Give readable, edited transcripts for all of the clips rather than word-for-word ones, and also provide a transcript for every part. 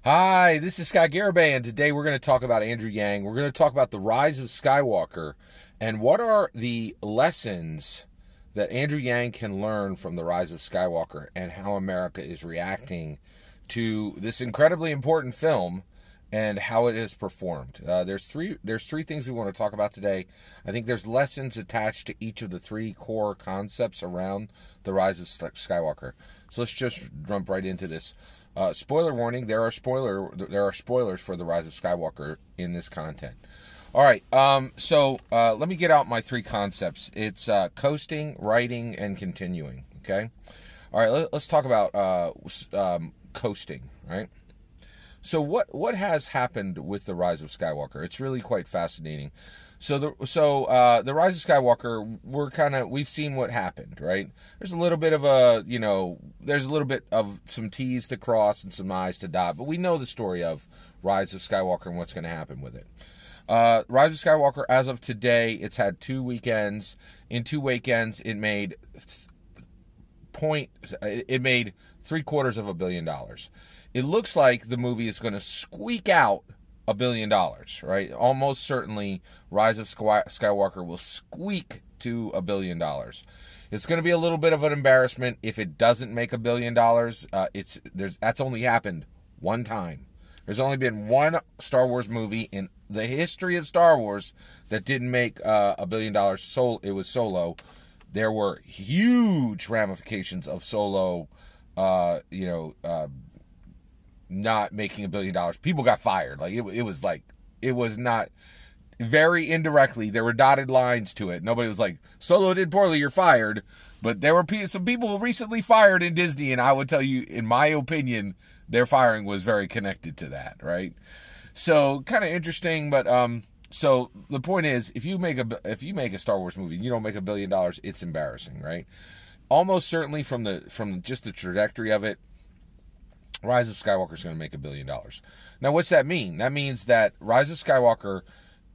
Hi, this is Garibay, and today we're going to talk about Andrew Yang. We're going to talk about the rise of Skywalker and what are the lessons that Andrew Yang can learn from the rise of Skywalker and how America is reacting to this incredibly important film and how it is performed. There's three things we want to talk about today. I think there's lessons attached to each of the three core concepts around the rise of Skywalker. So let's just jump right into this. Spoiler warning: there are spoilers for the rise of Skywalker in this content. All right, so let me get out my three concepts. It's coasting, writing, and continuing. Okay, all right. Let's talk about coasting. Right. So what has happened with the rise of Skywalker? It's really quite fascinating. So the rise of Skywalker, we've seen what happened, right? There's a little bit of there's a little bit of some T's to cross and some I's to dot, but we know the story of Rise of Skywalker and what's going to happen with it. Rise of Skywalker, as of today, it's had 2 weekends. In 2 weekends, it made $750 million. It looks like the movie is going to squeak out $1 billion, right? Almost certainly, Rise of Skywalker will squeak to $1 billion. It's going to be a little bit of an embarrassment if it doesn't make $1 billion. That's only happened one time. There's only been one Star Wars movie in the history of Star Wars that didn't make $1 billion. It was Solo. There were huge ramifications of Solo. Not making $1 billion. People got fired. Like it was not, very indirectly. There were dotted lines to it. Nobody was like, Solo did poorly, you're fired. But there were some people recently fired in Disney, and I would tell you, in my opinion, their firing was very connected to that, right? So kind of interesting, but so the point is, if you make a Star Wars movie and you don't make $1 billion, it's embarrassing, right? Almost certainly from just the trajectory of it, Rise of Skywalker is going to make $1 billion. Now, what's that mean? That means that Rise of Skywalker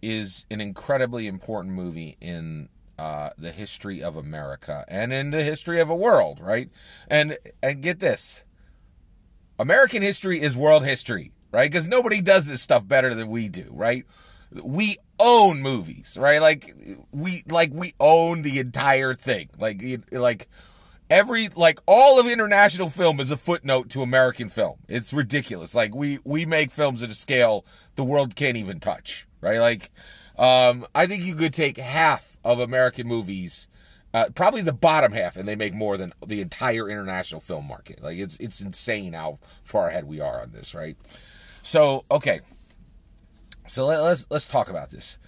is an incredibly important movie in the history of America and in the history of a world, right? And get this, American history is world history, right? Because nobody does this stuff better than we do, right? We own movies, right? Like we own the entire thing, all of international film is a footnote to American film. It's ridiculous. Like we make films at a scale the world can't even touch, right? I think you could take half of American movies, probably the bottom half, and they make more than the entire international film market. Like it's insane how far ahead we are on this, right? So okay, so let's talk about this.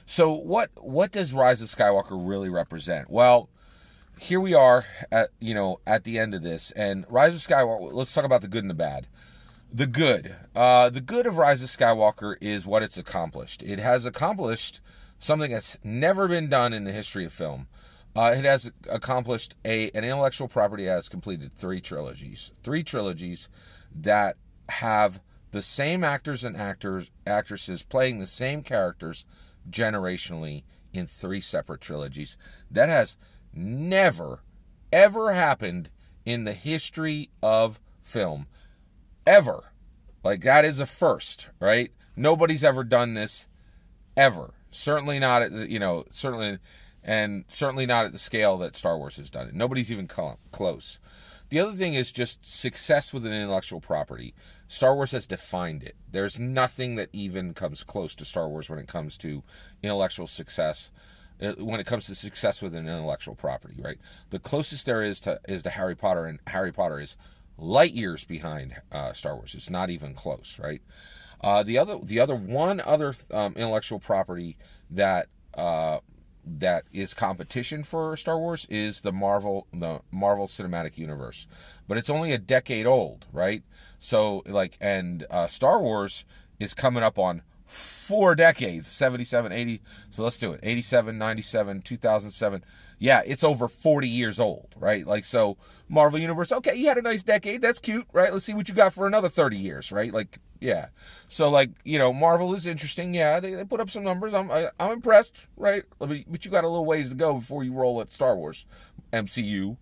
So what does Rise of Skywalker really represent? Well, here we are at the end of this, and Rise of Skywalker, let's talk about the good and the bad. The good of Rise of Skywalker is what it's accomplished. It has accomplished something that's never been done in the history of film. It has accomplished an intellectual property that has completed 3 trilogies that have the same actors and actresses playing the same characters generationally in 3 separate trilogies. That has never, ever happened in the history of film. Ever. Like, that is a first, right? Nobody's ever done this, ever. Certainly not at the, certainly not at the scale that Star Wars has done it. Nobody's even close. The other thing is just success with an intellectual property. Star Wars has defined it. There's nothing that even comes close to Star Wars when it comes to intellectual success. When it comes to success with an intellectual property, right? The closest there is to Harry Potter, and Harry Potter is light years behind Star Wars. It's not even close, right? The other intellectual property that is competition for Star Wars is the Marvel Cinematic Universe, but it's only a decade old, right? So Star Wars is coming up on 4 decades, 77, 80. So let's do it. 87, 97, 2007. Yeah, it's over 40 years old, right? So Marvel Universe, okay, you had a nice decade. That's cute, right? Let's see what you got for another 30 years, right? Yeah. So Marvel is interesting. Yeah, they put up some numbers. I'm impressed, right? But you got a little ways to go before you roll at Star Wars MCU,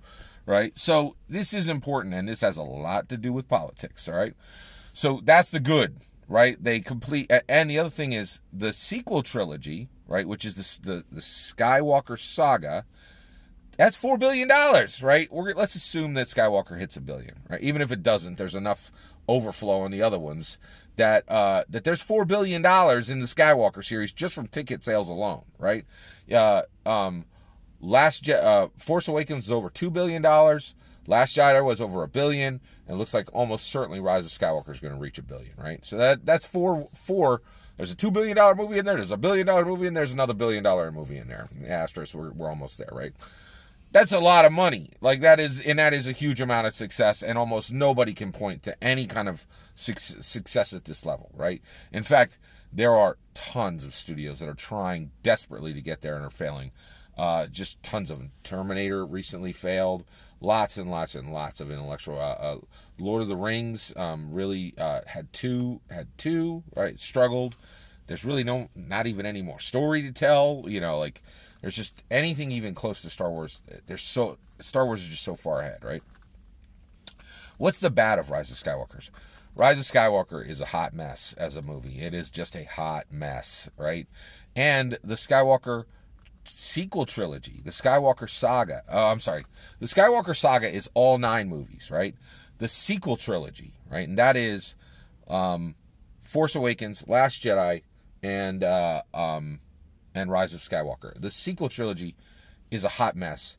right? So this is important, and this has a lot to do with politics, all right? So that's the good, right? They complete, and the other thing is the sequel trilogy, right, which is the Skywalker Saga. That's $4 billion, right? Let's assume that Skywalker hits $1 billion, right? Even if it doesn't, there's enough overflow on the other ones that there's $4 billion in the Skywalker series just from ticket sales alone, right? Force Awakens is over $2 billion. Last Jedi was over $1 billion, and it looks like almost certainly Rise of Skywalker is going to reach $1 billion, right? So that's four. There's a $2 billion movie in there. There's a $1 billion movie in there. There's another $1 billion movie in there. Asterisk, we're almost there, right? That's a lot of money. Like that is a huge amount of success, and almost nobody can point to any kind of success at this level, right? In fact, there are tons of studios that are trying desperately to get there and are failing. Just tons of them. Terminator recently failed. Lots and lots and lots of intellectual. Lord of the Rings really had two, right? Struggled. There's really not even any more story to tell. Like there's just anything even close to Star Wars. Star Wars is just so far ahead, right? What's the bad of Rise of Skywalker? Rise of Skywalker is a hot mess as a movie. It is just a hot mess, right? And the Skywalker sequel trilogy, the Skywalker Saga. The Skywalker Saga is all 9 movies, right? The sequel trilogy, right? And that is Force Awakens, Last Jedi, and Rise of Skywalker. The sequel trilogy is a hot mess.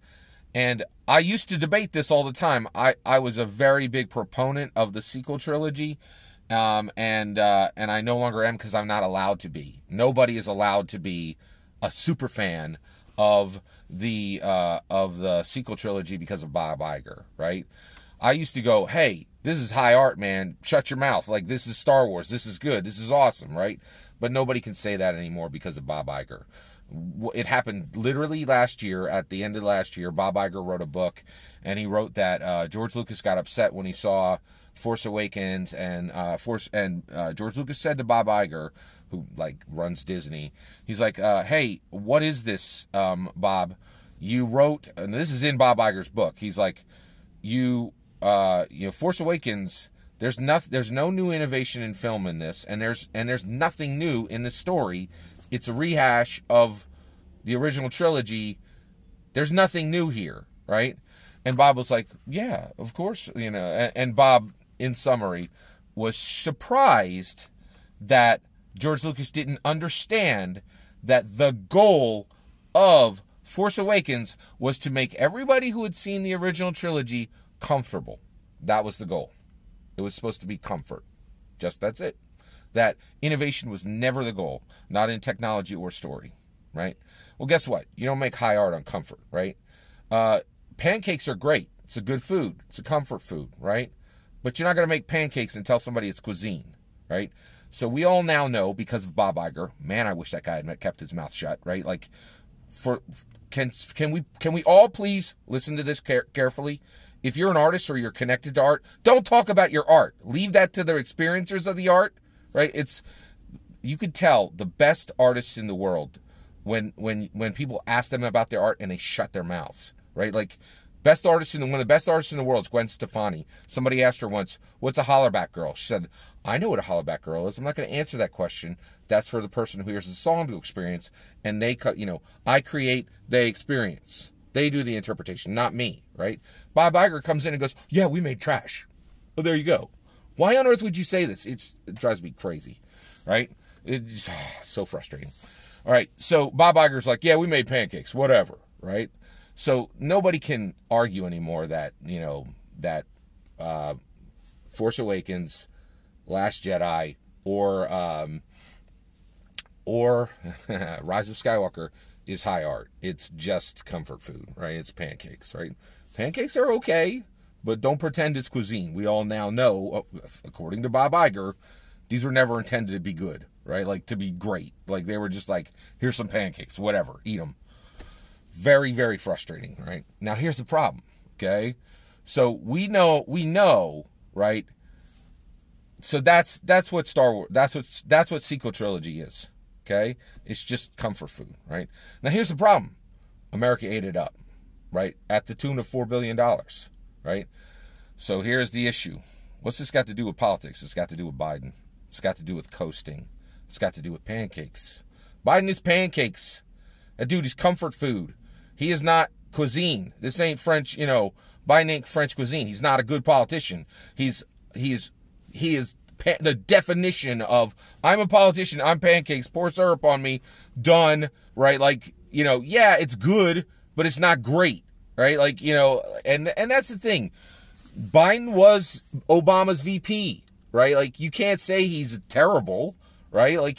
And I used to debate this all the time. I was a very big proponent of the sequel trilogy, and I no longer am because I'm not allowed to be. Nobody is allowed to be a super fan of the sequel trilogy because of Bob Iger, right? I used to go, hey, this is high art, man. Shut your mouth. Like, this is Star Wars. This is good. This is awesome, right? But nobody can say that anymore because of Bob Iger. It happened literally last year. At the end of last year, Bob Iger wrote a book, and he wrote that George Lucas got upset when he saw Force Awakens, and George Lucas said to Bob Iger, who runs Disney, he's like, hey, what is this, Bob? You wrote, and this is in Bob Iger's book. He's like, Force Awakens, there's no new innovation in film in this, and there's nothing new in the story. It's a rehash of the original trilogy. There's nothing new here, right? And Bob was like, yeah, of course, and Bob, in summary, was surprised that George Lucas didn't understand that the goal of Force Awakens was to make everybody who had seen the original trilogy comfortable. That was the goal. It was supposed to be comfort. That's it. That innovation was never the goal, not in technology or story, right? Well, guess what? You don't make high art on comfort, right? Pancakes are great. It's a good food. It's a comfort food, right? But you're not going to make pancakes and tell somebody it's cuisine, right? So we all now know, because of Bob Iger, man, I wish that guy had kept his mouth shut, right? Like, can we all please listen to this carefully? If you're an artist or you're connected to art, don't talk about your art. Leave that to the experiencers of the art, right? You could tell the best artists in the world when people ask them about their art and they shut their mouths, right? Like, one of the best artists in the world is Gwen Stefani. Somebody asked her once, what's a hollerback girl? She said, I know what a hollerback girl is. I'm not going to answer that question. That's for the person who hears the song to experience. And I create, they experience. They do the interpretation, not me, right? Bob Iger comes in and goes, yeah, we made trash. Well, there you go. Why on earth would you say this? It drives me crazy, right? It's so frustrating. All right, so Bob Iger's like, yeah, we made pancakes, whatever, right? So nobody can argue anymore that, Force Awakens, Last Jedi, or Rise of Skywalker is high art. It's just comfort food, right? It's pancakes, right? Pancakes are okay, but don't pretend it's cuisine. We all now know, according to Bob Iger, these were never intended to be good, right? Like, to be great. Like, they were just like, here's some pancakes, whatever, eat them. Very, very frustrating, right? Now, here's the problem, okay? So we know, right? So that's what Star Wars, that's what sequel trilogy is, okay? It's just comfort food, right? Now, here's the problem. America ate it up, right? At the tune of $4 billion, right? So here's the issue. What's this got to do with politics? It's got to do with Biden. It's got to do with coasting. It's got to do with pancakes. Biden is pancakes. That dude is comfort food. He is not cuisine. This ain't French, Biden ain't French cuisine. He's not a good politician. He is the definition of, I'm a politician, I'm pancakes, pour syrup on me, done, right? Like, yeah, it's good, but it's not great, right? Like, and that's the thing. Biden was Obama's VP, right? Like, you can't say he's terrible, right? Like,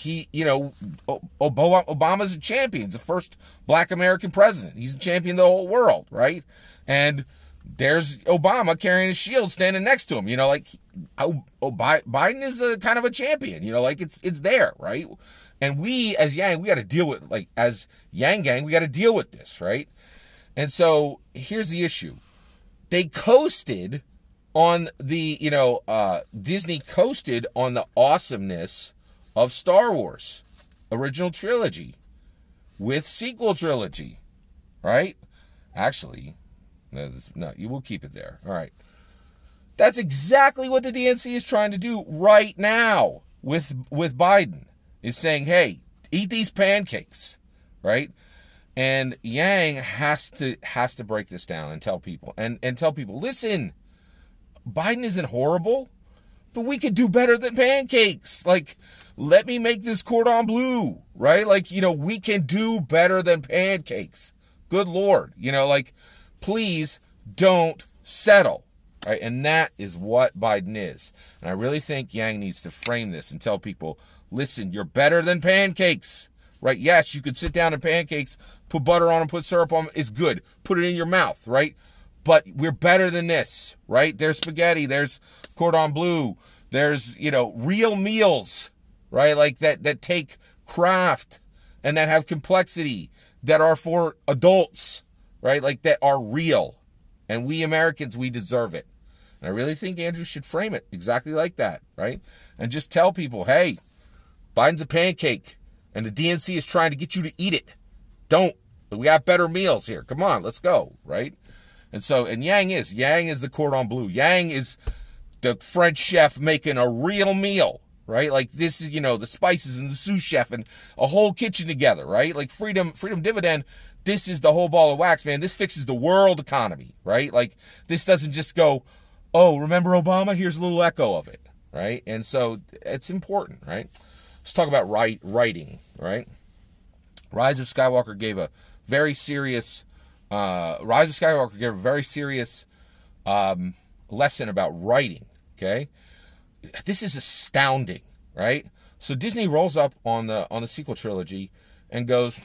Obama's a champion. He's the first black American president. He's a champion of the whole world, right? And there's Obama carrying a shield standing next to him, Biden is a kind of a champion, like it's there, right? And we as Yang, we got to deal with, like, as Yang Gang, we got to deal with this, right? And so here's the issue. They coasted on the, Disney coasted on the awesomeness of Star Wars original trilogy with sequel trilogy, right? Actually, no, you will keep it there. All right. That's exactly what the DNC is trying to do right now with Biden. Is saying, hey, eat these pancakes, right? And Yang has to break this down and tell people and tell people, listen, Biden isn't horrible, but we could do better than pancakes. Like, let me make this cordon bleu, right? Like, we can do better than pancakes. Good Lord, please don't settle, right? And that is what Biden is. And I really think Yang needs to frame this and tell people, listen, you're better than pancakes, right? Yes, you could sit down and pancakes, put butter on them, put syrup on them. It's good. Put it in your mouth, right? But we're better than this, right? There's spaghetti. There's cordon bleu. There's, real meals, right? Like that take craft and that have complexity, that are for adults, right? Like that are real. And we Americans, we deserve it. And I really think Andrew should frame it exactly like that, right? And just tell people, hey, Biden's a pancake, and the DNC is trying to get you to eat it. Don't. We got better meals here. Come on, let's go, right? And Yang is the cordon bleu. Yang is the French chef making a real meal, right? Like, this is, the spices and the sous chef and a whole kitchen together, right? Like, freedom dividend, this is the whole ball of wax, man. This fixes the world economy, right? Like, this doesn't just go, oh, remember Obama? Here's a little echo of it, right? And so it's important, right? Let's talk about writing, right? Rise of Skywalker gave a very serious lesson about writing, okay? This is astounding, right? So Disney rolls up on the sequel trilogy and goes,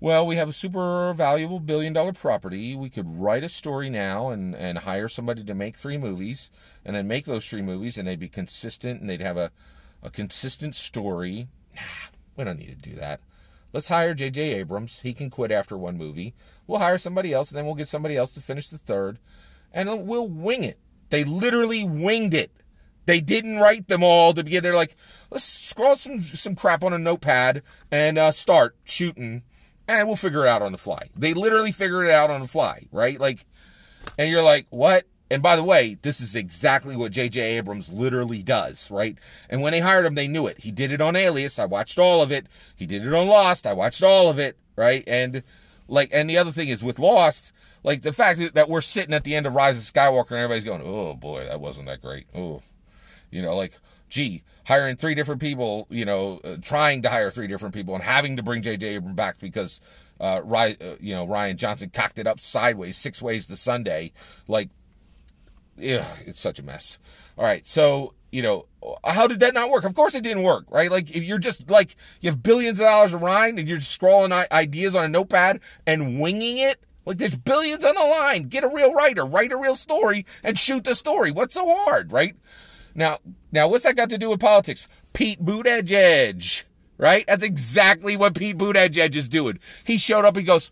well, we have a super valuable billion-dollar property. We could write a story now and hire somebody to make 3 movies, and then make those 3 movies, and they'd be consistent, and they'd have a consistent story. Nah, we don't need to do that. Let's hire J.J. Abrams. He can quit after 1 movie. We'll hire somebody else, and then we'll get somebody else to finish the 3rd, and we'll wing it. They literally winged it. They didn't write them all to begin. They're like, let's scroll some crap on a notepad and start shooting, and we'll figure it out on the fly. They literally figured it out on the fly, right? Like, and you're like, what? And by the way, this is exactly what J.J. Abrams literally does, right? And when they hired him, they knew it. He did it on Alias. I watched all of it. He did it on Lost. I watched all of it, right? And the other thing is with Lost, like the fact that we're sitting at the end of Rise of Skywalker and everybody's going, oh boy, that wasn't that great. Oh, hiring 3 different people, trying to hire 3 different people and having to bring J.J. Abrams back because Rian Johnson cocked it up sideways 6 ways to Sunday, like. Yeah, it's such a mess. All right, so, how did that not work? Of course it didn't work, right? Like, if you're just, like, you have billions of dollars of Ryan and you're just scrolling ideas on a notepad and winging it, like, there's billions on the line. Get a real writer, write a real story, and shoot the story. What's so hard, right? Now, what's that got to do with politics? Pete Buttigieg, right? That's exactly what Pete Buttigieg is doing. He showed up, he goes,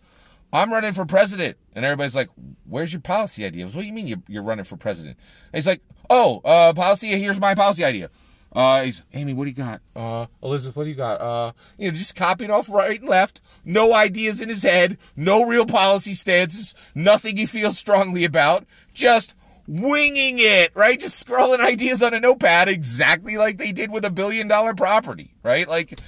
I'm running for president. And everybody's like, where's your policy ideas? What do you mean you're running for president? And he's like, policy, here's my policy idea. He's, Amy, what do you got? Elizabeth, what do you got? Just copying off right and left. No ideas in his head. No real policy stances. Nothing he feels strongly about. Just winging it, right? Just scrolling ideas on a notepad exactly like they did with $1 billion property, right? Like,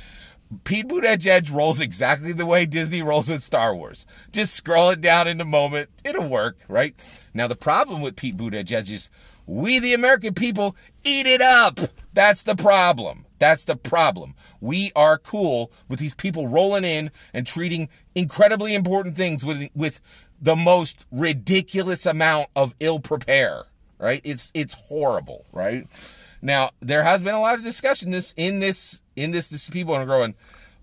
Pete Buttigieg rolls exactly the way Disney rolls with Star Wars. Just scroll it down in the moment. It'll work, right? Now, the problem with Pete Buttigieg is we, the American people, eat it up. That's the problem. That's the problem. We are cool with these people rolling in and treating incredibly important things with the most ridiculous amount of ill prepare, right? It's horrible, right? Now, there has been a lot of discussion in this people are going,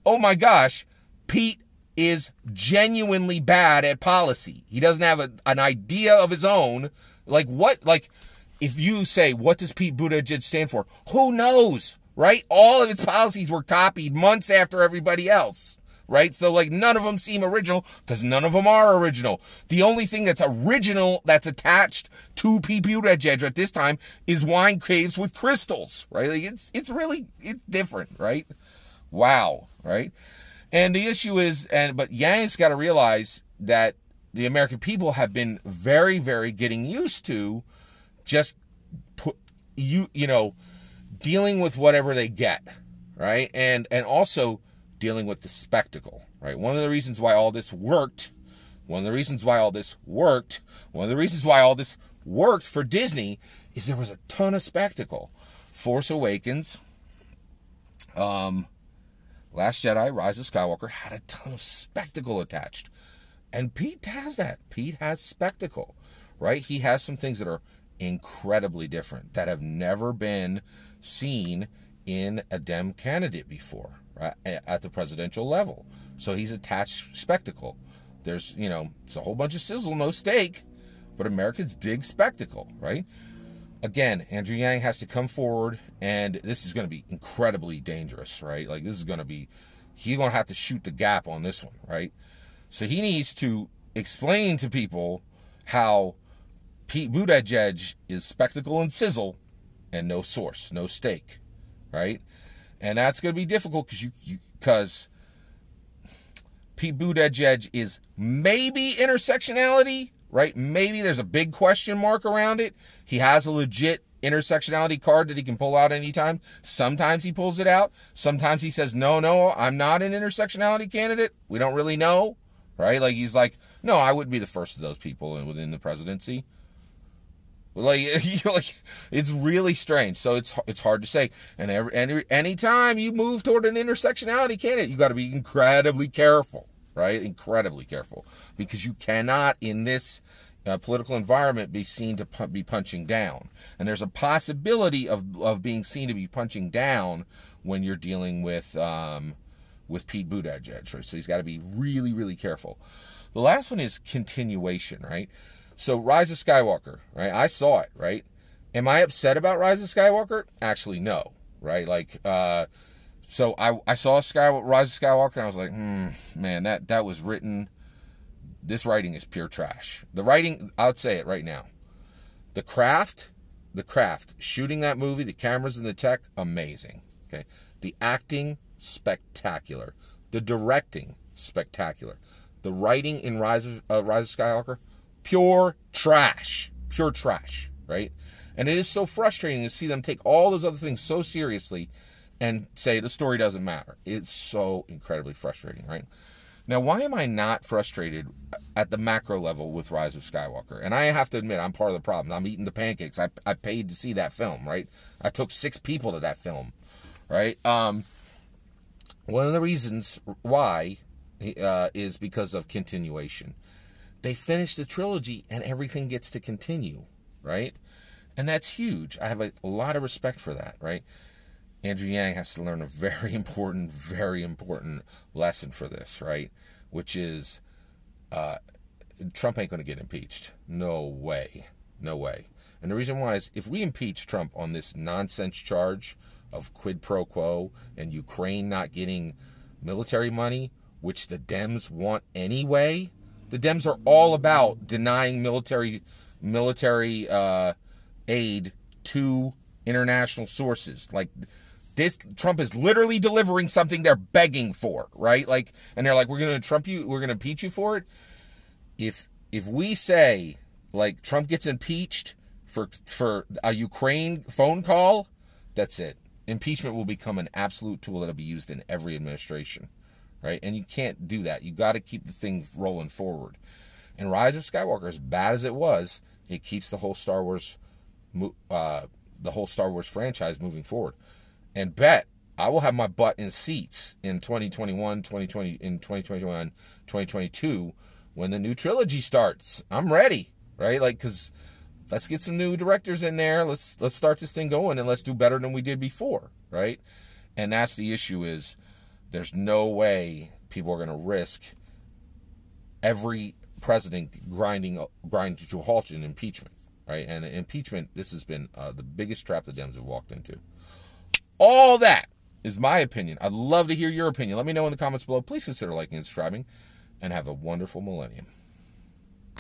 oh my gosh, Pete is genuinely bad at policy. He doesn't have an idea of his own. Like what? Like if you say, what does Pete Buttigieg stand for? Who knows, right? All of his policies were copied months after everybody else, right? So like none of them seem original because none of them are original. The only thing that's original that's attached to Pete Buttigieg at this time is wine caves with crystals, right? Like it's different, right? Wow, right? And the issue is, but Yang's got to realize that the American people have been very, very getting used to just dealing with whatever they get, right? And also dealing with the spectacle, right? One of the reasons why all this worked for Disney is there was a ton of spectacle. Force Awakens, Last Jedi, Rise of Skywalker had a ton of spectacle attached. And Pete has that. Pete has spectacle, right? He has some things that are incredibly different, that have never been seen in a Dem candidate before, right? At the presidential level. So he's attached spectacle. There's, it's a whole bunch of sizzle, no steak, but Americans dig spectacle, right? Again, Andrew Yang has to come forward, and this is going to be incredibly dangerous, right? Like, this is going to be, he's going to have to shoot the gap on this one, right? So he needs to explain to people how Pete Buttigieg is spectacle and sizzle and no source, no steak, right? And that's going to be difficult because Pete Buttigieg is maybe intersectionality, right? Maybe there's a big question mark around it. He has a legit intersectionality card that he can pull out anytime. Sometimes he pulls it out. Sometimes he says, no, I'm not an intersectionality candidate. We don't really know, right? Like, he's like, no, I wouldn't be the first of those people within the presidency. Like, it's really strange. So it's hard to say. And anytime you move toward an intersectionality candidate, you got to be incredibly careful, right? Incredibly careful, because you cannot in this political environment be seen to be punching down. And there's a possibility of being seen to be punching down when you're dealing with Pete Buttigieg, right? So he's got to be really, really careful. The last one is continuation, right? So Rise of Skywalker, right? I saw it, right? Am I upset about Rise of Skywalker? Actually, no, right? Like, so I saw Rise of Skywalker, and I was like, man, that was written. This writing is pure trash. The writing, I'll say it right now. The craft, shooting that movie, the cameras and the tech, amazing. Okay, the acting, spectacular. The directing, spectacular. The writing in Rise of Skywalker, pure trash, right? And it is so frustrating to see them take all those other things so seriously and say the story doesn't matter. It's so incredibly frustrating, right? Now, why am I not frustrated at the macro level with Rise of Skywalker? And I have to admit, I'm part of the problem. I'm eating the pancakes. I paid to see that film, right? I took 6 people to that film, right? One of the reasons why is because of continuation. They finish the trilogy and everything gets to continue, right? And that's huge. I have a lot of respect for that, right? Andrew Yang has to learn a very important lesson for this, right? Which is Trump ain't going to get impeached. No way. No way. And the reason why is if we impeach Trump on this nonsense charge of quid pro quo and Ukraine not getting military money, which the Dems want anyway, the Dems are all about denying military aid to international sources. Like, this, Trump is literally delivering something they're begging for, right? Like, and they're like, we're going to impeach you for it. If we say, like, Trump gets impeached for a Ukraine phone call, that's it. Impeachment will become an absolute tool that'll be used in every administration, right? And you can't do that. You got to keep the thing rolling forward. And Rise of Skywalker, as bad as it was, it keeps the whole Star Wars franchise moving forward. And bet I will have my butt in seats in 2021, 2022 when the new trilogy starts. I'm ready, right? Like, because let's get some new directors in there. Let's start this thing going, and let's do better than we did before, right? And that's the issue, is there's no way people are going to risk every president grinding to a halt in impeachment, right? And impeachment, this has been the biggest trap the Dems have walked into. All that is my opinion. I'd love to hear your opinion. Let me know in the comments below. Please consider liking and subscribing, and have a wonderful millennium.